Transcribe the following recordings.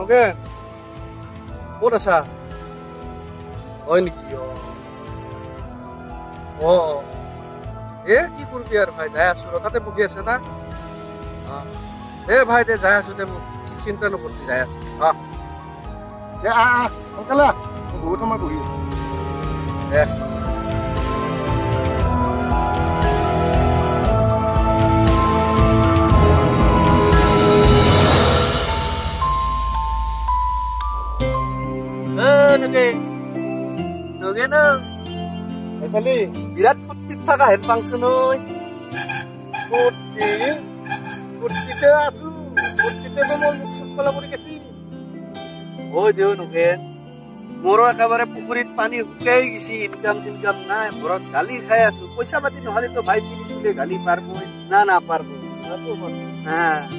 নগেন ক'ত আছা হয় নেকি কি কৰিবি আৰু ভাই যাই আছো তাতে বহি আছে না ভাই দে যাই আছো দে মোক চিন্তা নকৰিবি যাই আছো সোনকালে বহুত সময় বহি আছো বিৰাট ফূৰ্তিত থকা হেন পাংছো নৈ ফূৰ্তিতে আছো ফূৰ্তিতেতো মোৰ মুখ চুপ কলা পৰি গেছি দেউ নগেন মোৰো একেবাৰে পুখুৰীত পানী শুকাই গেছি ইনকাম চিনকাম নাই ঘৰত গালি খাই আছো পইচা পাতি নহলেতো ভাই কিনিছিলে গালি পাৰবই না পাৰবই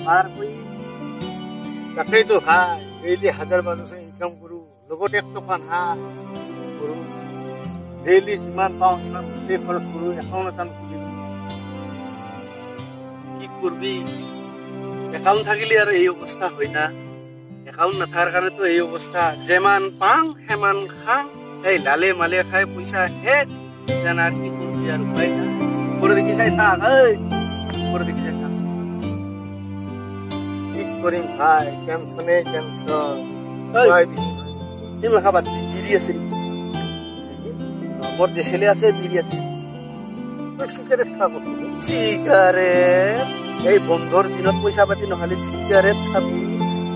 পাৰবই তাকেইতো ভাই ডেইলি 1000-1200 ইনকাম কৰো লগতে 1 টকা না কৰো ডেইলি যিমান পাওঁ সিমান গোটেই খৰচ কৰো একাউণ্ট এটা খুলি কি করবি একাউন্ট থাকিলে আর এই অবস্থা হয় না একাউন্ট না থাকার কারণে তো এই অবস্থা যেমান পাং হেমান খাং এই লালে মালে খাই পয়সা হেক জান আর কি করবি আর উপায় না করে দেখি চাই থাক করে দেখি চাই থাক কি করিম ভাই টেনশন তুমি খাবার দিদি আছে মোর যে ছেলে আছে দিদি আছে সিগারেট খাবো সিগারেট এই বন্ধর দিনত পয়সা পাতি নহলে সিগারেট খাবি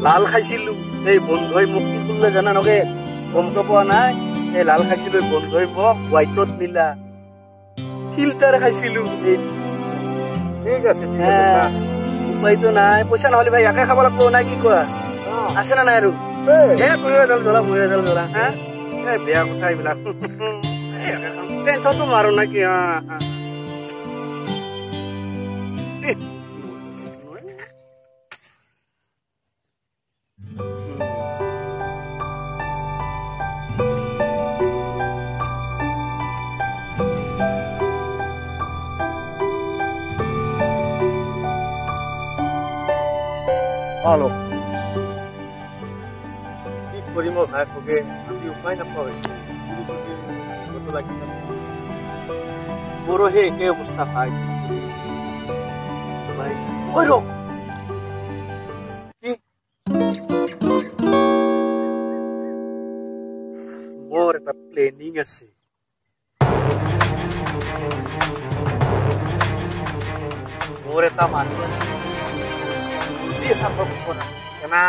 লাল খাইছিলো এই বন্ধই মোক কি করলে জানা নগে গমটো পোৱা নাই এই লাল খাইছিলো বন্ধই মোক হোয়াইটত নিলা ফিল্টার খাইছিলো ঠিক আছে উপায়তো নাই পয়সা নহলে ভাই একে খাব লাগবো না কি কোৱা আছে না নাই আৰু জ্বলা হা বেয়া কথা এইবিলাক টেনশনটো মাৰো নাকি Halo. কি কৰিম ভাই কগে আমি উপায় নাপাওঁ হৈছে কত লাগি মোৰো সেই একে অৱস্থা ভাই ঐ ৰ কি মোৰ এটা প্লেনিং আছে মোৰ এটা মানুহ আছে Kena.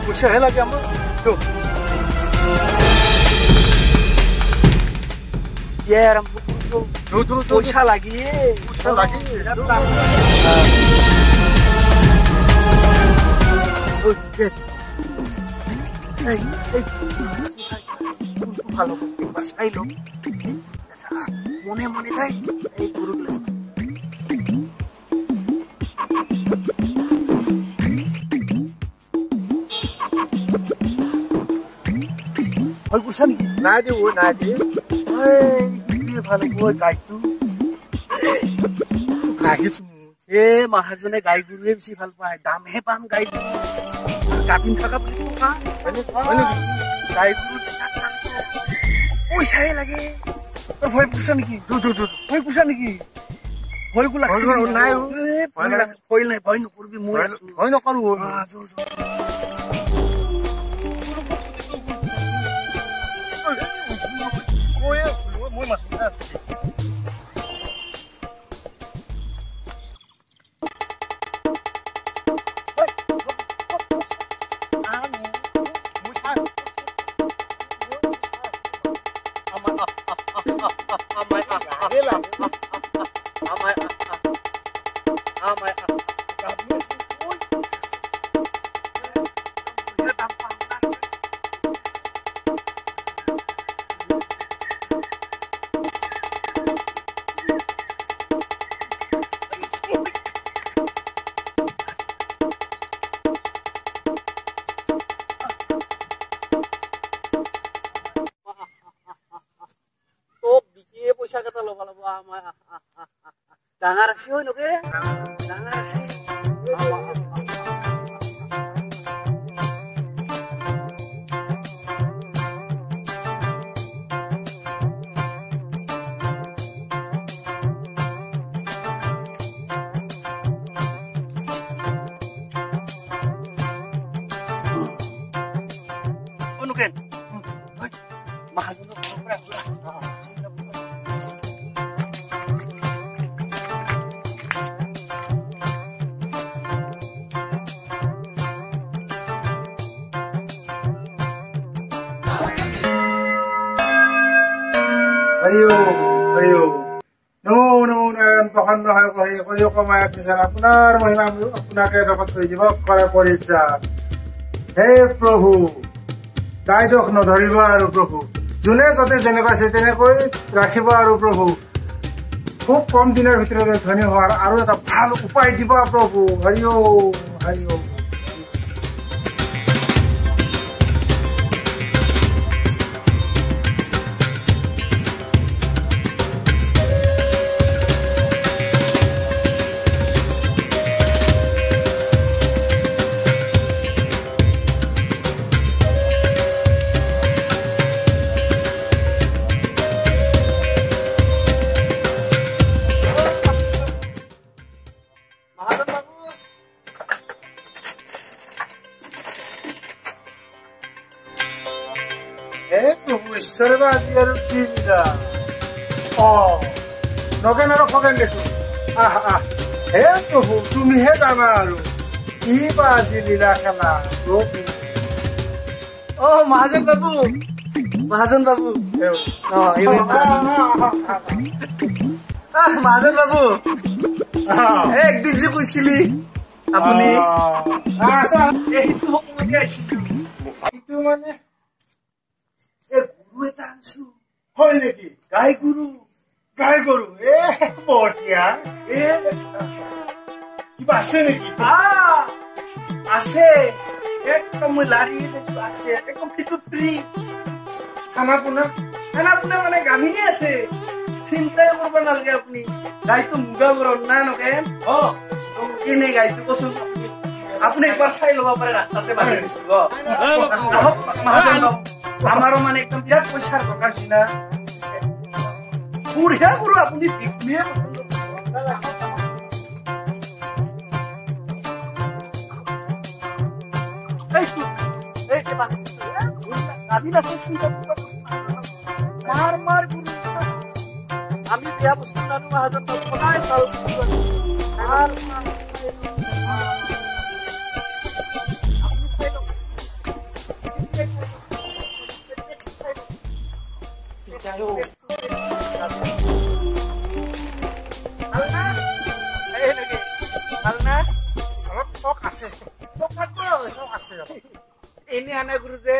Bisa lagi ambil tuh. Ya rambut tuh. Pulsa lagi. Oke. Kalau pas ayo mone dai guru kelas Oi kusan ki nadi ভালো বই গাইটো গাইছ মহাজনে গাই গৰুৱে বেছি ভাল পায় দামহে পাম গাই গাবিন থকা বুলি কোৱা গাই গৰু পইচাই লাগে ভয় পুছা নেকি ভয় পুছা নেকি ভয় গো লাগছে নাই ভয় নকৰিবি মই আছো ভয় নকৰো পইচা কেইটা ল'ব লাগিব আমাৰ ডাঙৰ আছে হয় নকে ডাঙৰ আছে Ayo, namo naram kahan na hayo kahi kayo kamaya pisan apunar mahima apunake dapat hojibo kare poritra. He Prabhu, daidok no dhariba aru Prabhu. June jate jeneka ase tenekoi rakhiba aru Prabhu. Khub kom dinar bhitore dhani hoar aru eta bhal upay diba Prabhu. Hariyo. Serba siar kinda. Oh, noken aro kogen dekho. He Prabhu, tumi he jana aru. Ki bazi lila khela. Prabhu. Oh, Mahajan babu. Mahajan babu. Oh, ini. Mahajan babu. একদিন যে কইছিলি আপুনি এইটো হকমকে আইছিল ইটো মানে গুরু এটা আনছো হয় নেকি গাই গুরু এ বঢ়িয়া এ কিবা আছে নেকি আছে একদম লাৰি আছে একদম ফ্ৰি খানা পোনা মানে গামিনী আছে চিন্তাই কৰিব নালাগে আপুনি গাইটো মুগা বৰণ না নকেন কেনে গাইটো কচোন আপুনি একবাৰ চাই ল'ব পাৰে ৰাস্তাতে বান্ধি দিছো আমাৰো মানে একদম বিৰাট পইচাৰ দৰকাৰ চিনা বুঢ়িয়া গুৰু আপুনি দেখিলে মাৰ গুৰু আমি বেয়া বস্তু নানো মাহাজন সদায় ভাল এনে আনা গুৰু যে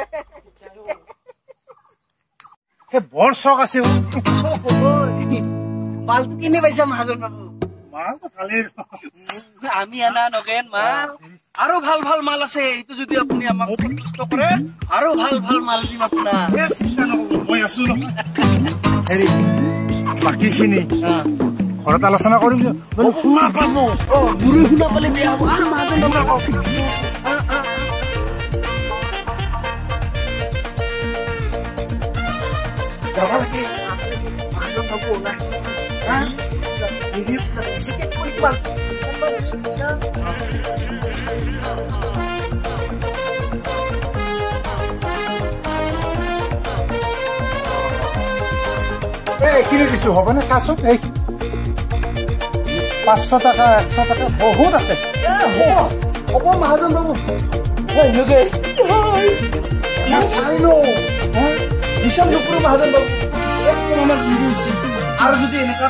বৰ চক আছে মালটো কিনে পাইছা মহাজন বাবু মালটো ভালেই আমি আনা নগেন মাল আৰু ভাল ভাল মাল আছে এইটো যদি আপুনি আমাক সন্তুষ্ট কৰে আৰু ভাল মাল দিম আপোনাক চিন্তা নকৰিব মই আছো নহয় হেৰি বাকীখিনি ঘৰত আলোচনা কৰিম শুনা পাব গুৰু শুনা পালে বেয়া হ'ব আৰু মহাজন বাবু যাব লাগে মহাজন বাবু ওলাই বেছিকে কৈ পাল এইখিনি দিছো হ'বনে চাচোন এইখিনি 500 টাকা 100 টাকা বহুত আছে হ'ব মহাজন বাবু চাই লওঁ হিচাপ নকৰো মহাজন বাবু একদম আমাৰ দি দিছে আৰু যদি এনেকা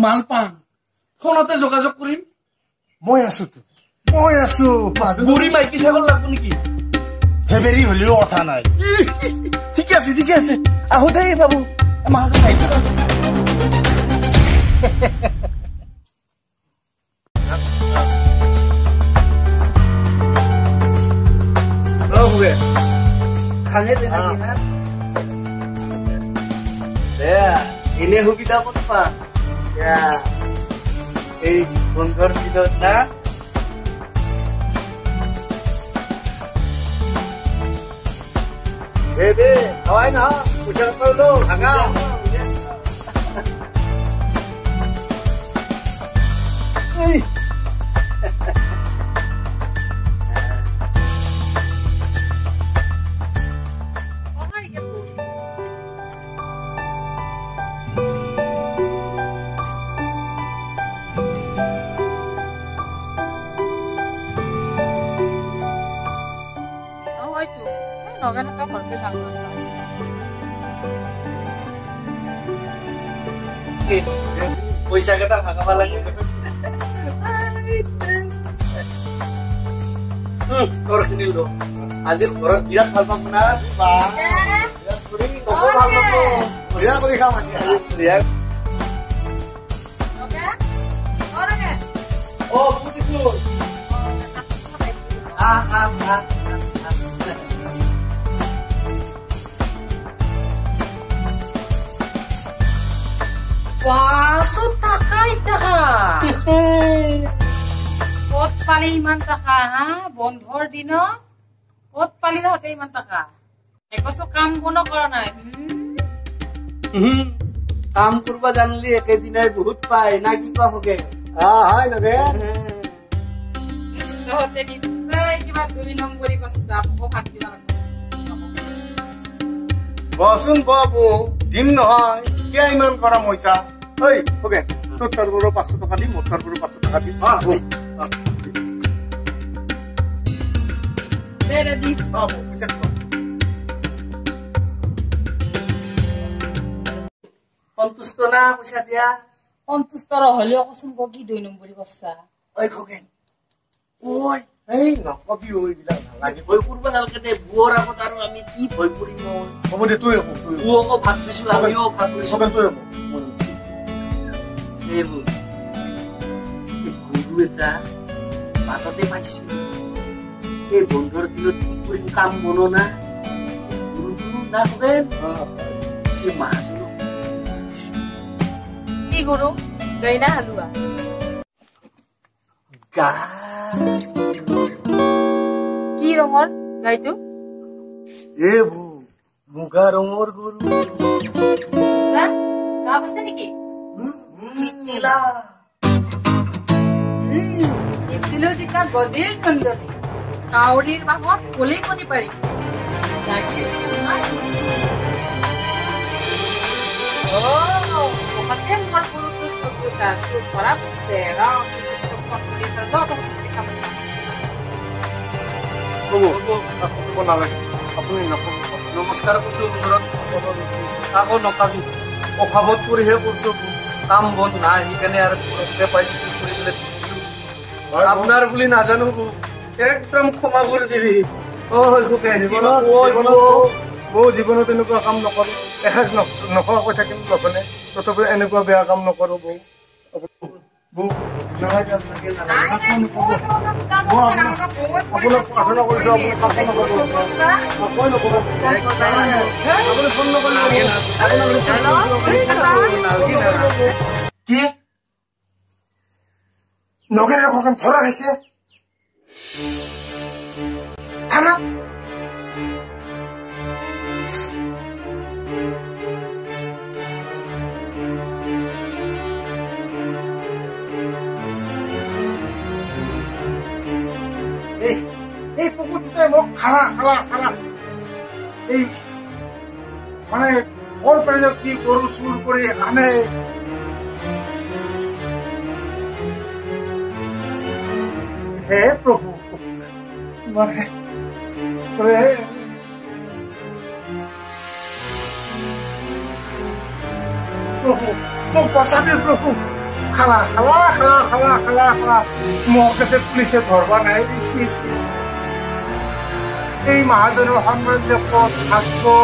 মাল পাম ফোনতে যোগাযোগ কৰিম মই আছো বুঢ়ী মাইকী ছাগল লাগব নেকি ফেব্ৰুৱাৰী হলেও কথা নাই ঠিকে আছে আহো দেই বাবু মহাজন আহিছো हुए खाने देना की ना दे এনে সুবিধা ক'ত পা এই বন্ধৰ দিনত না দে খাওয়াই না পয়সা পাইলো ভাগা পইচা কেইটা ভাগাব লাগে আজি ঘৰত বিৰাট ভাল পাম না কৰি খাম Paso takay taka. Kot pali iman taka ha? Bondhor dino? Kot pali na hote iman taka. Eko so kam kono kora nai. কাম করবা জানলি একেদিনাই বহুত পায় না কি পা হবে হয় না রে তো হতে নিশ্চয় কিবা 2 নম্বরি কষ্ট আপকো ভাগ দিবা লাগবে বসুন বাবু দিন নহয় কে ইমান করা মইছা ওই ওকে তোর তরবুরো 500 টাকা দি মোর তরবুরো 500 টাকা দি দে দি বাবু পয়সা সন্তুষ্ট না পয়সা দিয়া অন্তুষ্টর হলেও কসুম গি 2 নম্বরি কষ্টা ওই খোকেন ওই এই নকবি ওইগুলা নালাগে ভয় করবা নালকে দে বুয়র আপত আর আমি কি ভয় করিম হ'ব দে তুই বুয়কো ভাত দিছো আমিও ভাত দিছো সবেন তুই এই গুরু এটা বাটতে পাইছি এই বন্ধর দিনত কি করিম কাম বনো না গুরু গুরু না হবেন এই মাহাজন কি গুরু গাইনা হালুয়া গা কি রঙর গাইতো এ বু মুগা রঙর গরু হ্যাঁ গা বসে নাকি নীলা ইসিলোজিকা গজিল খণ্ডলি কাউরির বাহত কলি কনি পারিছে লাগি ও ওখানে মোর গুরু তো সবুসা সু পরা বুঝতে রাও সব কম্পিটিশন দাও তো কি সামনে ক'ব নালাগে আপুনি নক'ব নমস্কাৰ কৈছো ঘৰত আকৌ নকাবি অভাৱত কৰিহে কৈছো কাম বন নাই সেইকাৰণে আৰু ঘৰতে পাইছো কৰিবলৈ আপোনাৰ বুলি নাজানো একদম ক্ষমা কৰি দিবি জীৱনত এনেকুৱা কাম নকৰো এসাঁজ নোখোৱাকৈ থাকিম লঘনে তথাপি এনেকুৱা বেয়া কাম নকৰো বৌ নালাগে আপোনাক প্ৰাৰ্থনা কৰিছো আপুনি নক'ব আপুনি ফোন কি নগের কখন ধরা হয়েছে থানা এই পুকুরতে মোক খালা খালা খালা এই মানে ওর পরে কি গরু সুর করে আনে হে প্রভু মানে প্রভু মোক বচাবি প্রভু খালা খালা খালা খালা খালা খালা মোক যাতে পুলিশে ধরবা নাই এই মহাজনের সন্মান যে কত থাকবো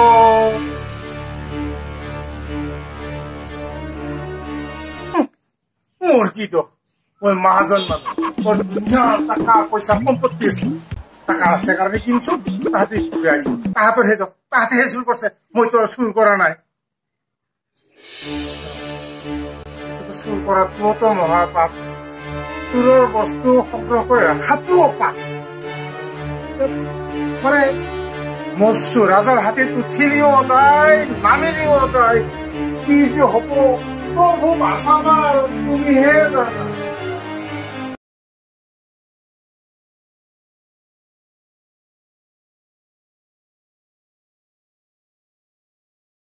মোর কি তো ওই মহাজন মানে ওর দুনিয়া টাকা পয়সা সম্পত্তি আছে টাকা আছে কারণে কিনছো তাহাতে ঘুরে আইছে তাহাতর হে তো তাহাতে হে চুর করছে মই তো চুর করা নাই চুৰ কৰাটোওতো মহাপাপ, চুৰৰ বস্তু সংগ্ৰহ কৰি ৰখাটোও পাপ। মানে মৰছো ৰাজাৰ হাতীত উঠিলিও তাই নামিলিও তাই, কি যে হব প্ৰভু বাচাবা, তুমিহে জানা।